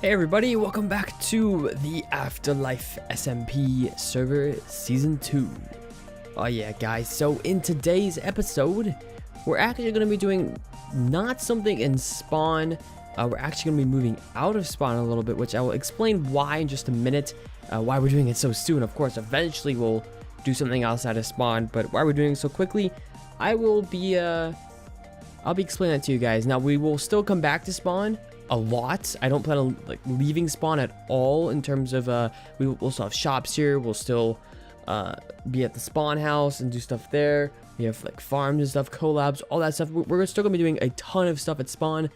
Hey everybody, welcome back to the AfterLife SMP server Season 2. Oh yeah guys, so in today's episode, we're actually going to be doing not something in spawn, we're actually going to be moving out of spawn a little bit, which I will explain why in just a minute, why we're doing it so soon. Of course, eventually we'll do something outside of spawn, but why we're doing it so quickly, I'll be explaining that to you guys. Now, we will still come back to spawn a lot. I don't plan on leaving spawn at all in terms of we'll still have shops here. We'll still be at the spawn house and do stuff there. We have like farms and stuff, collabs, all that stuff. We're still gonna be doing a ton of stuff at spawn,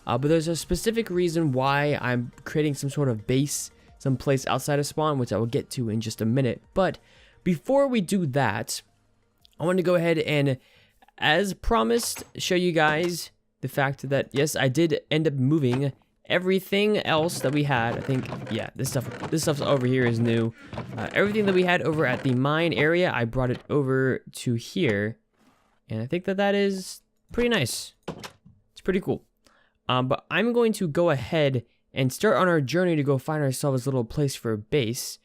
but there's a specific reason why I'm creating some sort of base someplace outside of spawn, which I will get to in just a minute. But before we do that, I want to go ahead and, as promised, show you guys the fact that yes, I did end up moving everything else that we had. I think, yeah, this stuff's over here is new. Everything that we had over at the mine area, I brought it over to here, and I think that is pretty nice. It's pretty cool. But I'm going to go ahead and start on our journey to go find ourselves a little place for a base.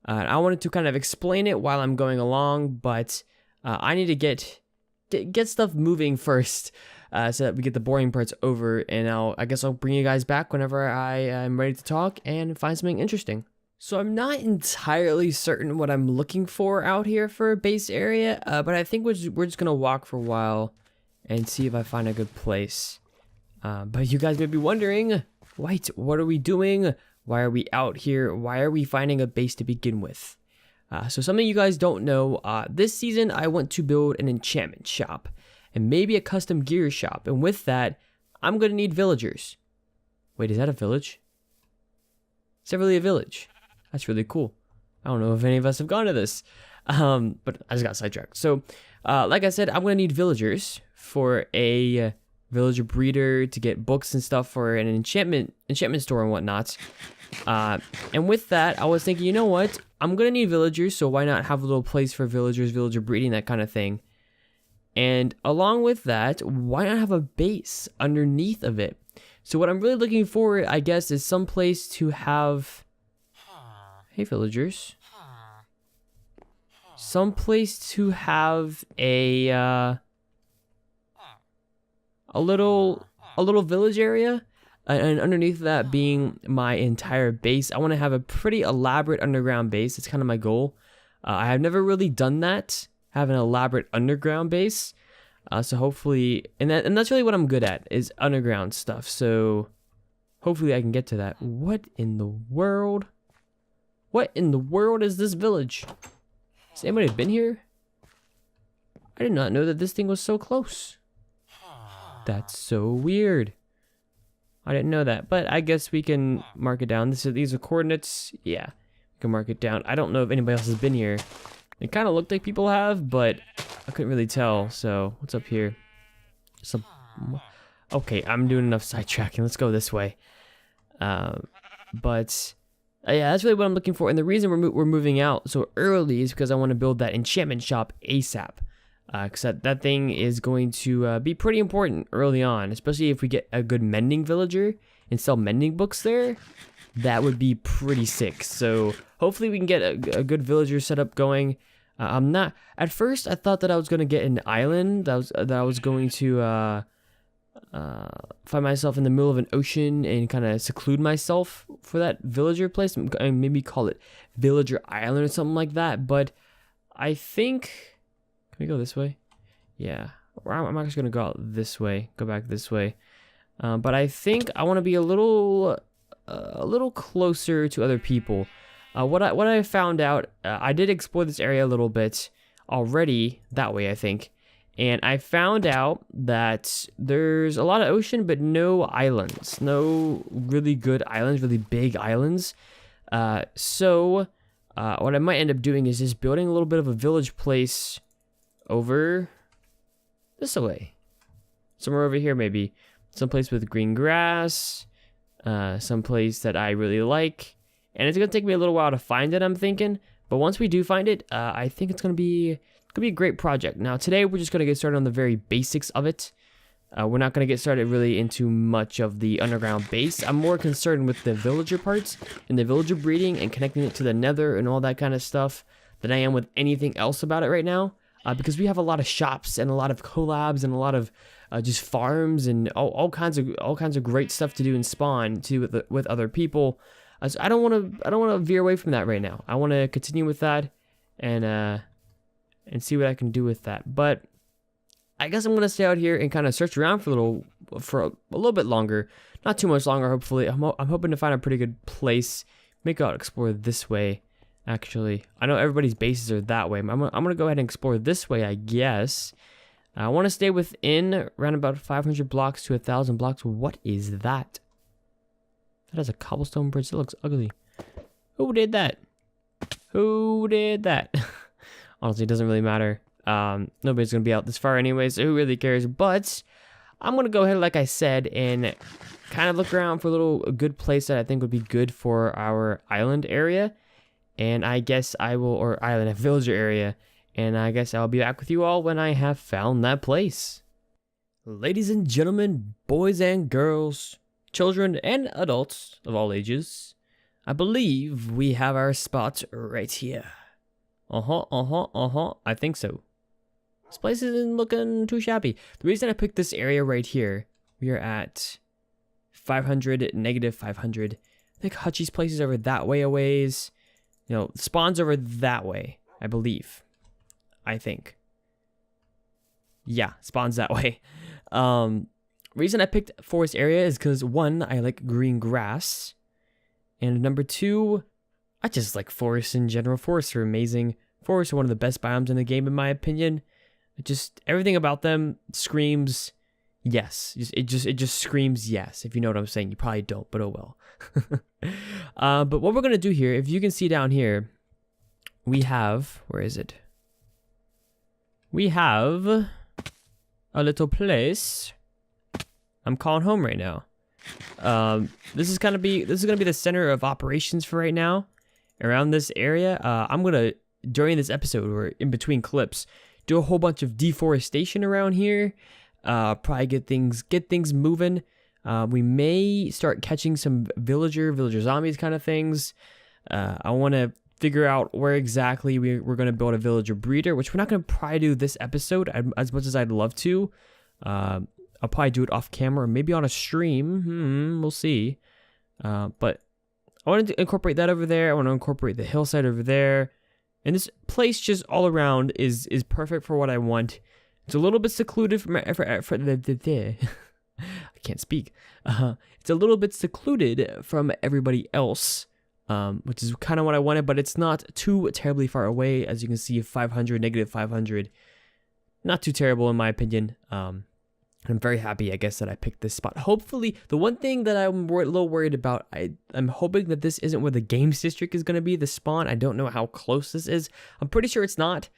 I wanted to kind of explain it while I'm going along, but I need to get stuff moving first. So that we get the boring parts over, and I guess I'll bring you guys back whenever I am ready to talk and find something interesting. So I'm not entirely certain what I'm looking for out here for a base area, but I think we're just gonna walk for a while and see if I find a good place. But you guys may be wondering, White, what are we doing? Why are we out here? Why are we finding a base to begin with? So something you guys don't know, this season I want to build an enchantment shop and maybe a custom gear shop, and with that, I'm gonna need villagers. Wait, is that a village? Is that really a village? That's really cool. I don't know if any of us have gone to this, but I just got sidetracked. So, like I said, I'm gonna need villagers for a villager breeder to get books and stuff for an enchantment store and whatnot. And with that, I was thinking, you know what? I'm gonna need villagers, so why not have a little place for villagers, villager breeding, that kind of thing. And along with that, why not have a base underneath of it? So what I'm really looking for, I guess, is some place to have, hey villagers, some place to have a little village area, and underneath that being my entire base. I want to have a pretty elaborate underground base. It's kind of my goal. I have never really done that, have an elaborate underground base, so hopefully, and that's really what I'm good at, is underground stuff, so hopefully I can get to that. What in the world is this village? Has anybody been here? I did not know that this thing was so close. That's so weird. I didn't know that, but I guess we can mark it down. These are coordinates. Yeah, we can mark it down. I don't know if anybody else has been here. It kind of looked like people have, but I couldn't really tell. So what's up here? Okay, I'm doing enough sidetracking. Let's go this way. But yeah, that's really what I'm looking for. And the reason we're moving out so early is because I want to build that enchantment shop ASAP. Because that thing is going to be pretty important early on, especially if we get a good mending villager and sell mending books there. That would be pretty sick. So hopefully we can get a good villager setup going. I'm not, at first I thought that I was going to get an island, that I was going to find myself in the middle of an ocean and kind of seclude myself for that villager place, and maybe call it Villager Island or something like that. But I think, can we go this way? Yeah, I'm actually going to go out this way, go back this way. But I think I want to be a little closer to other people. What I found out, I did explore this area a little bit already that way, I think, and I found out that there's a lot of ocean but no islands, no really good islands, really big islands. So what I might end up doing is just building a little bit of a village place over this way, somewhere over here, maybe someplace with green grass, someplace that I really like. And it's gonna take me a little while to find it, I'm thinking. But once we do find it, I think it's gonna be a great project. Now today we're just gonna get started on the very basics of it. We're not going to get started really into much of the underground base. I'm more concerned with the villager parts and the villager breeding and connecting it to the nether and all that kind of stuff than I am with anything else about it right now. Because we have a lot of shops and a lot of collabs and a lot of just farms and all kinds of great stuff to do and spawn to with other people. So I don't want to veer away from that right now. I want to continue with that and see what I can do with that. But I guess I'm gonna stay out here and kind of search around for a little bit longer, not too much longer. Hopefully, I'm hoping to find a pretty good place. Maybe I'll explore this way. Actually, I know everybody's bases are that way. I'm gonna go ahead and explore this way, I guess. I want to stay within around about 500 blocks to 1,000 blocks. What is that? That is a cobblestone bridge. It looks ugly. Who did that? Who did that? Honestly, it doesn't really matter. Nobody's gonna be out this far anyways, so who really cares? But I'm gonna go ahead, like I said, and kind of look around for a good place that I think would be good for our island area. And I guess I will, or island, a villager area. And I guess I'll be back with you all when I have found that place. Ladies and gentlemen, boys and girls, children and adults of all ages, I believe we have our spot right here. I think so. This place isn't looking too shabby. The reason I picked this area right here, we are at 500, negative 500. I think Hutchie's place is over that way a ways. You know, spawn's over that way, I believe. I think. Yeah, spawn's that way. Reason I picked forest area is because, one, I like green grass. And number two, I just like forests in general. Forests are amazing. Forests are one of the best biomes in the game, in my opinion. Everything about them screams yes. It just screams yes, if you know what I'm saying. You probably don't, but oh well. But what we're going to do here, if you can see down here, we have, where is it? We have a little place I'm calling home right now. This is gonna be the center of operations for right now around this area. I'm gonna, during this episode or in between clips, do a whole bunch of deforestation around here. Probably get things moving. We may start catching some villager zombies kind of things. I want to figure out where exactly we're going to build a villager breeder, which we're not going to probably do this episode as much as I'd love to. I'll probably do it off camera, maybe on a stream. We'll see. But I wanted to incorporate that over there. I want to incorporate the hillside over there. And this place just all around is perfect for what I want. It's a little bit secluded from I can't speak. It's a little bit secluded from everybody else. Which is kind of what I wanted, but it's not too terribly far away. As you can see, 500, negative 500. Not too terrible in my opinion. I'm very happy, I guess, that I picked this spot. Hopefully, the one thing that I'm a little worried about, I'm hoping that this isn't where the games district is going to be, the spawn. I don't know how close this is. I'm pretty sure it's not.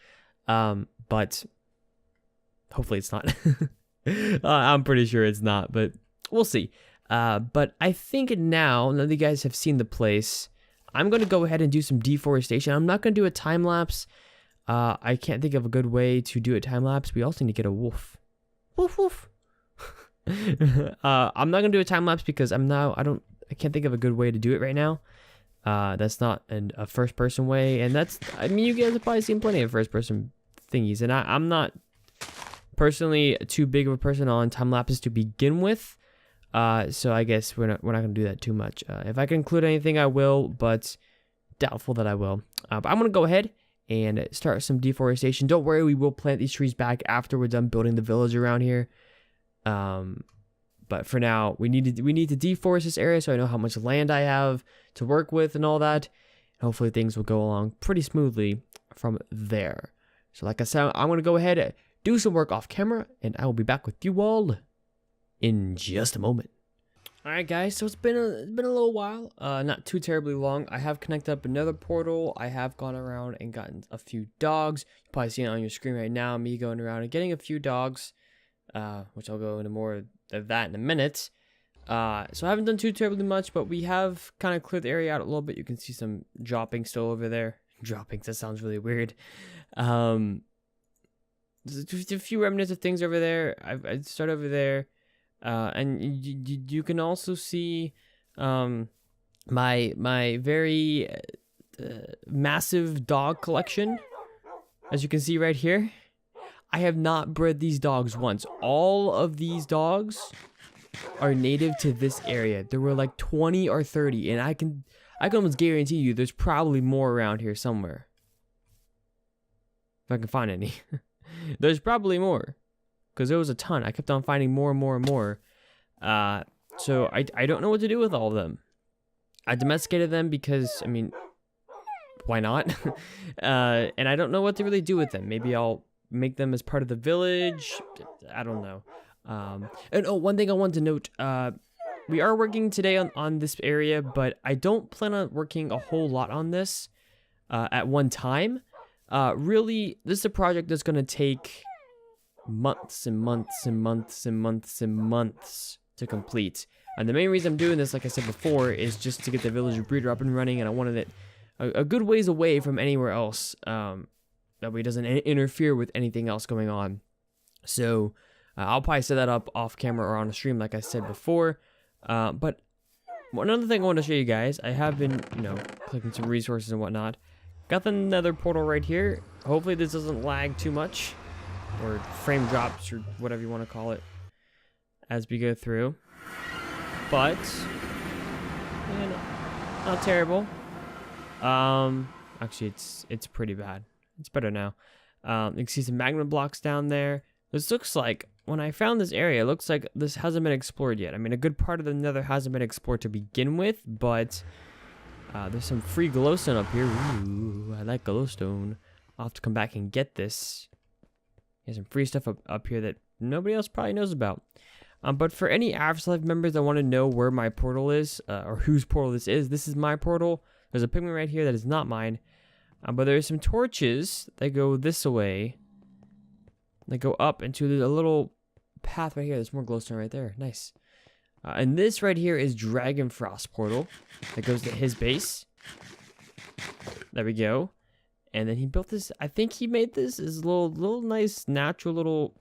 But hopefully it's not. I'm pretty sure it's not, but we'll see. But I think now that you guys have seen the place, I'm going to go ahead and do some deforestation. I'm not going to do a time lapse. I can't think of a good way to do a time lapse. We also need to get a wolf. Woof woof. I'm not going to do a time lapse because I can't think of a good way to do it right now. That's not a first person way, and you guys have probably seen plenty of first person thingies, and I'm not personally too big of a person on time lapses to begin with. So I guess we're not gonna do that too much. If I can include anything, I will, but doubtful that I will. But I'm gonna go ahead and start some deforestation. Don't worry, we will plant these trees back after we're done building the village around here. But for now, we need to deforest this area so I know how much land I have to work with and all that. And hopefully things will go along pretty smoothly from there. So like I said, I'm gonna go ahead and do some work off camera, and I will be back with you all in just a moment. Alright guys, so it's been a little while, not too terribly long. I have connected up another portal. I have gone around and gotten a few dogs. You probably see it on your screen right now, me going around and getting a few dogs, which I'll go into more of that in a minute. So I haven't done too terribly much, but we have kind of cleared the area out a little bit. You can see some droppings still over there. Droppings, that sounds really weird. there's a few remnants of things over there. I'd start over there, and you can also see my very massive dog collection, as you can see right here. I have not bred these dogs once. All of these dogs are native to this area. There were like 20 or 30, and I can almost guarantee you there's probably more around here somewhere. If I can find any. There's probably more, because there was a ton. I kept on finding more and more and more. So I don't know what to do with all of them. I domesticated them because, I mean, why not? And I don't know what to really do with them. Maybe I'll make them as part of the village. I don't know. And oh, one thing I wanted to note, we are working today on this area, but I don't plan on working a whole lot on this at one time. Really, this is a project that's going to take months and months and months and months and months to complete. And the main reason I'm doing this, like I said before, is just to get the villager breeder up and running, and I wanted it a good ways away from anywhere else, that way it doesn't interfere with anything else going on. So I'll probably set that up off camera or on a stream, like I said before. But another thing I want to show you guys, I have been, clicking some resources and whatnot. Got the Nether portal right here. Hopefully this doesn't lag too much, or frame drops, or whatever you want to call it, as we go through. But not terrible. Actually, it's pretty bad. It's better now. You can see some magma blocks down there. This looks like, when I found this area, it looks like this hasn't been explored yet. I mean, a good part of the Nether hasn't been explored to begin with, but there's some free glowstone up here. Ooh, I like glowstone. I'll have to come back and get this. There's some free stuff up here that nobody else probably knows about. But for any AfterLife members that want to know where my portal is, or whose portal this is my portal. There's a pigment right here that is not mine. But there's some torches that go this way. They go up into a little path right here. There's more glowstone right there. Nice. And this right here is Dragon Frost portal that goes to his base. There we go. And then he built this. I think he made this as a little nice natural little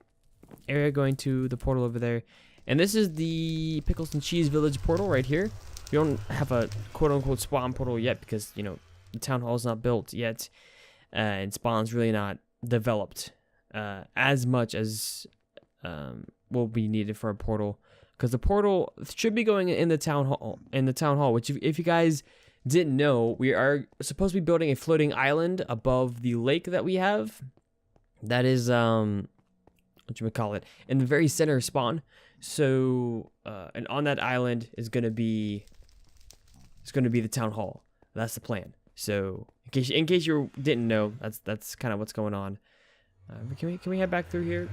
area going to the portal over there. And this is the Pickles and Cheese Village portal right here. We don't have a quote-unquote spawn portal yet because, the town hall is not built yet. And spawn's really not developed as much as will be needed for a portal. Because the portal should be going in the town hall. Which, if you guys didn't know, we are supposed to be building a floating island above the lake that we have. That is whatchamacallit, in the very center of spawn. So, and on that island is gonna be the town hall. That's the plan. So, in case you didn't know, that's kind of what's going on. Can we head back through here?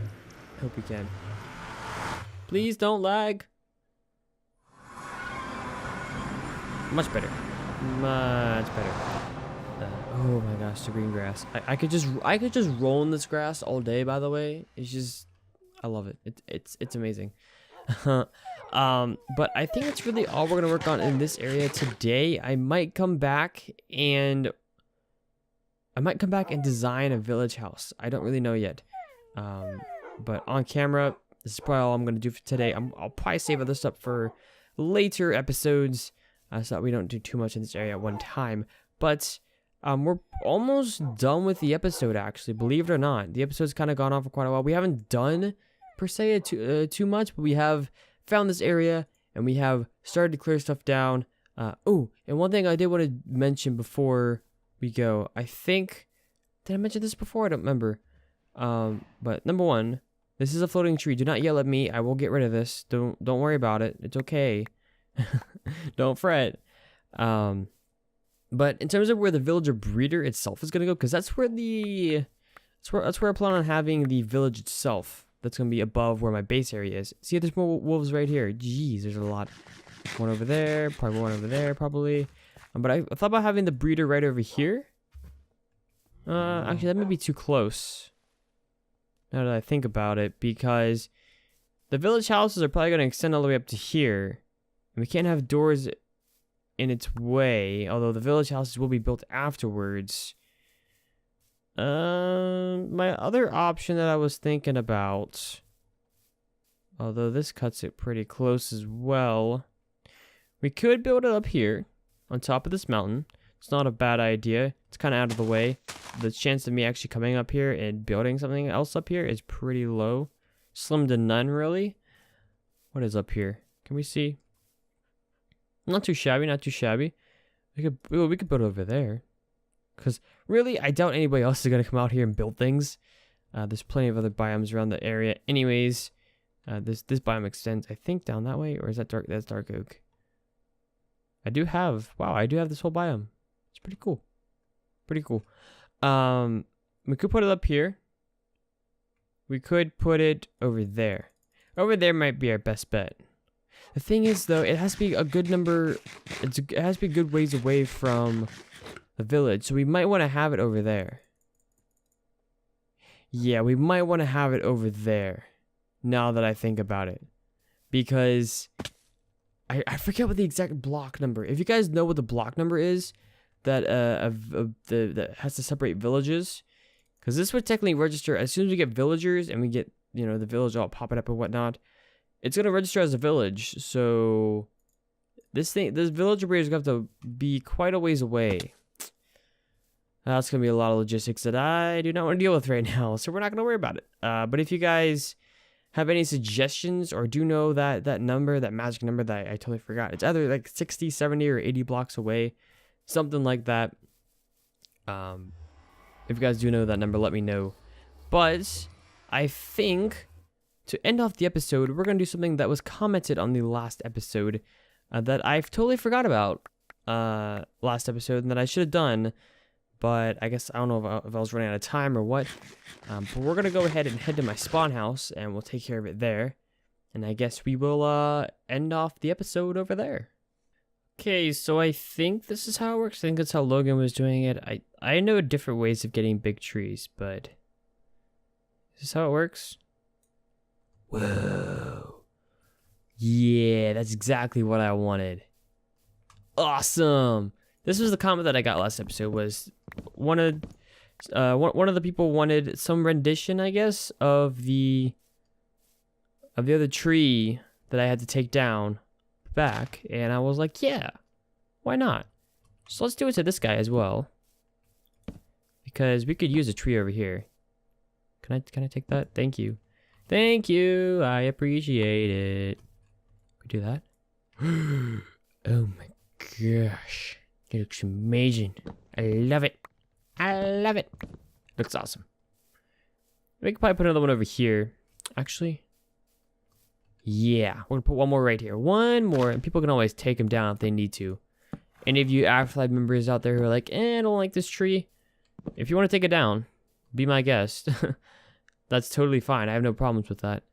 Hope we can. Please don't lag. Much better. Much better. Oh my gosh, the green grass. I could just roll in this grass all day. By the way, it's just, I love it. It's amazing. But I think that's really all we're gonna work on in this area today. I might come back and design a village house. I don't really know yet. But on camera, this is probably all I'm gonna do for today. I'll probably save other stuff for later episodes, so that we don't do too much in this area at one time. But we're almost done with the episode, actually, believe it or not. The episode's kind of gone on for quite a while. We haven't done, per se, too much, but we have found this area, and we have started to clear stuff down. Oh, and one thing I did want to mention before we go, I think, did I mention this before? I don't remember. But number one, this is a floating tree. Do not yell at me. I will get rid of this. Don't worry about it. It's okay. Don't fret. But in terms of where the villager breeder itself is gonna go, because that's where I plan on having the village itself. That's gonna be above where my base area is. See, there's more wolves right here. Jeez, there's a lot. One over there, probably one over there, probably. But I thought about having the breeder right over here. Actually, that may be too close. Now that I think about it, because the village houses are probably gonna extend all the way up to here. And we can't have doors in its way, although the village houses will be built afterwards. My other option that I was thinking about, although this cuts it pretty close as well, we could build it up here on top of this mountain. It's not a bad idea. It's kind of out of the way. The chance of me actually coming up here and building something else up here is pretty low. Slim to none, really. What is up here? Can we see? Not too shabby, not too shabby. We could build over there. Because really, I doubt anybody else is going to come out here and build things. There's plenty of other biomes around the area. Anyways, this biome extends, I think, down that way. Or is that dark? That's dark oak. I do have this whole biome. It's pretty cool. Pretty cool. We could put it up here. We could put it over there. Over there might be our best bet. The thing is, though, it has to be a good number. It has to be a good ways away from the village, so we might want to have it over there. Yeah, we might want to have it over there. Now that I think about it, because I forget what the exact block number. If you guys know what the block number is, that that has to separate villages, because this would technically register as soon as we get villagers and we get, you know, the village all popping up and whatnot. It's gonna register as a village, so this villager bridge is gonna have to be quite a ways away. That's gonna be a lot of logistics that I do not want to deal with right now, so we're not gonna worry about it. But if you guys have any suggestions or do know that number, that magic number that I totally forgot, it's either like 60, 70, or 80 blocks away, something like that. If you guys do know that number, let me know. But I think to end off the episode, we're going to do something that was commented on the last episode that I've totally forgot about last episode and that I should have done. But I guess I don't know if I was running out of time or what. But we're going to go ahead and head to my spawn house and we'll take care of it there. And I guess we will end off the episode over there. Okay, so I think this is how it works. I think that's how Logan was doing it. I know different ways of getting big trees, but is this how it works? Whoa. Yeah, that's exactly what I wanted. Awesome. This was the comment that I got last episode. Was one of the people wanted some rendition, I guess, of the other tree that I had to take down back, and I was like, yeah, why not? So let's do it to this guy as well, because we could use a tree over here. Can I take that? Thank you. Thank you. I appreciate it. We do that. Oh my gosh. It looks amazing. I love it. I love it. Looks awesome. We could probably put another one over here. Actually, yeah, we're gonna put one more right here. One more, and people can always take them down if they need to. Any of you AfterLife members out there who are like, I don't like this tree. If you want to take it down, be my guest. That's totally fine. I have no problems with that.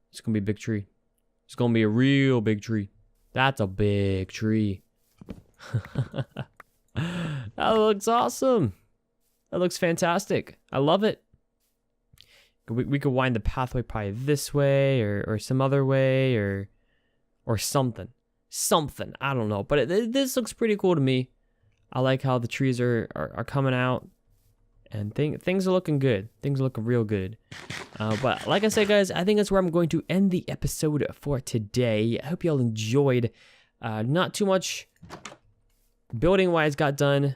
It's gonna be a big tree. It's gonna be a real big tree. That's a big tree. That looks awesome. That looks fantastic. I love it. We could wind the pathway probably this way or some other way or something. Something. I don't know. But this looks pretty cool to me. I like how the trees are coming out. And things are looking good. Things are looking real good. But like I said, guys, I think that's where I'm going to end the episode for today. I hope y'all enjoyed. Not too much building-wise got done,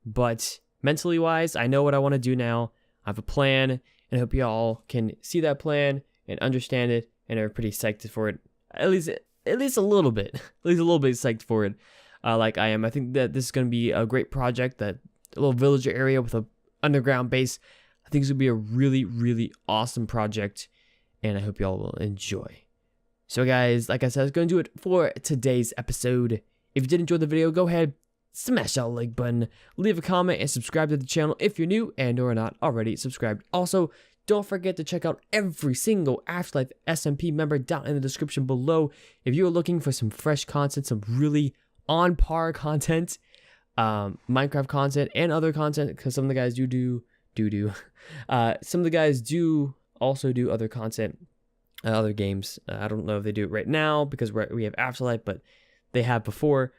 but mentally-wise, I know what I want to do now. I have a plan, and I hope y'all can see that plan and understand it, and are pretty psyched for it. At least a little bit. At least a little bit psyched for it, like I am. I think that this is going to be a great project. That little villager area with a underground base, I think it's going to be a really, really awesome project, and I hope y'all will enjoy. So guys, like I said, I was going to do it for today's episode. If you did enjoy the video, go ahead, smash that like button, leave a comment, and subscribe to the channel if you're new and or not already subscribed. Also, don't forget to check out every single AfterLife SMP member down in the description below if you're looking for some fresh content, some really on par content, Minecraft content and other content, because some of the guys some of the guys do also do other content, other games. I don't know if they do it right now because we have AfterLife, but they have before.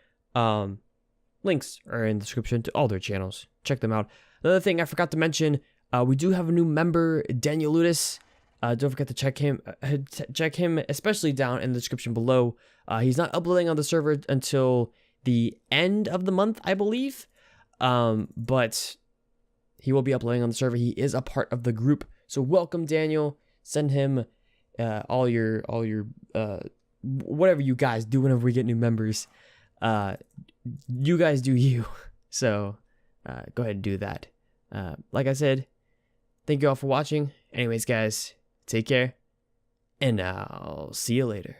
Links are in the description to all their channels. Check them out. Another thing I forgot to mention, we do have a new member, ATLYSS. Don't forget to check him, especially down in the description below. He's not uploading on the server until the end of the month, I believe. But he will be uploading on the server. He is a part of the group. So welcome, Daniel. Send him all your whatever you guys do whenever we get new members. You guys do you. So go ahead and do that. Like I said, thank you all for watching. Anyways, guys, take care, and I'll see you later.